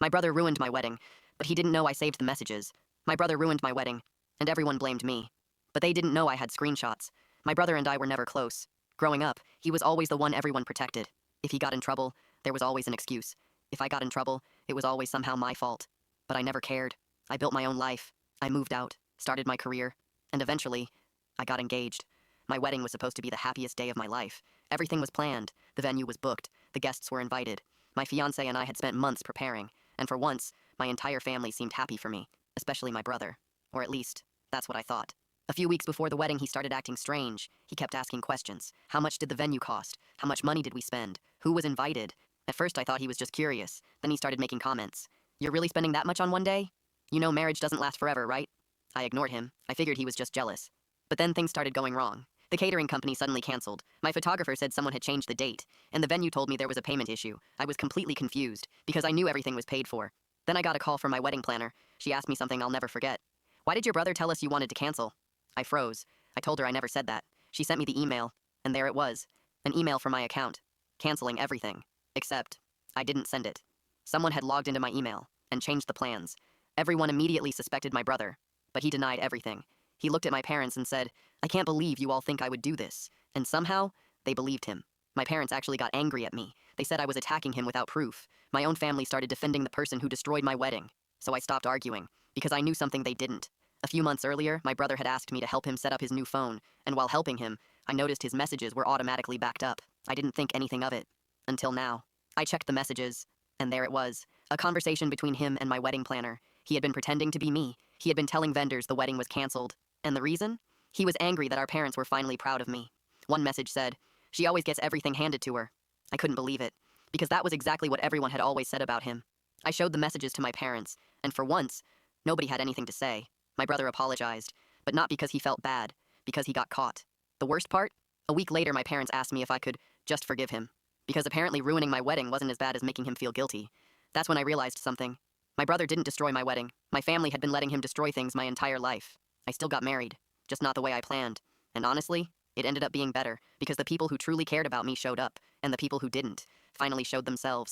My brother ruined my wedding, but he didn't know I saved the messages. My brother ruined my wedding, and everyone blamed me. But they didn't know I had screenshots. My brother and I were never close. Growing up, he was always the one everyone protected. If he got in trouble, there was always an excuse. If I got in trouble, it was always somehow my fault. But I never cared. I built my own life. I moved out, started my career, and eventually, I got engaged. My wedding was supposed to be the happiest day of my life. Everything was planned. The venue was booked. The guests were invited. My fiancé and I had spent months preparing, and for once, my entire family seemed happy for me, especially my brother. Or at least, that's what I thought. A few weeks before the wedding, he started acting strange. He kept asking questions. How much did the venue cost? How much money did we spend? Who was invited? At first, I thought he was just curious. Then he started making comments. You're really spending that much on one day? You know marriage doesn't last forever, right? I ignored him. I figured he was just jealous. But then things started going wrong. The catering company suddenly canceled. My photographer said someone had changed the date, and the venue told me there was a payment issue. I was completely confused, because I knew everything was paid for. Then I got a call from my wedding planner. She asked me something I'll never forget. Why did your brother tell us you wanted to cancel? I froze. I told her I never said that. She sent me the email, and there it was. An email from my account, canceling everything. Except, I didn't send it. Someone had logged into my email, and changed the plans. Everyone immediately suspected my brother, but he denied everything. He looked at my parents and said, I can't believe you all think I would do this. And somehow, they believed him. My parents actually got angry at me. They said I was attacking him without proof. My own family started defending the person who destroyed my wedding. So I stopped arguing, because I knew something they didn't. A few months earlier, my brother had asked me to help him set up his new phone, and while helping him, I noticed his messages were automatically backed up. I didn't think anything of it. Until now. I checked the messages, and there it was. A conversation between him and my wedding planner. He had been pretending to be me. He had been telling vendors the wedding was canceled. And the reason? He was angry that our parents were finally proud of me. One message said, she always gets everything handed to her. I couldn't believe it, because that was exactly what everyone had always said about him. I showed the messages to my parents, and for once, nobody had anything to say. My brother apologized, but not because he felt bad, because he got caught. The worst part? A week later, my parents asked me if I could just forgive him, because apparently ruining my wedding wasn't as bad as making him feel guilty. That's when I realized something. My brother didn't destroy my wedding. My family had been letting him destroy things my entire life. I still got married, just not the way I planned. And honestly, it ended up being better, because the people who truly cared about me showed up, and the people who didn't finally showed themselves.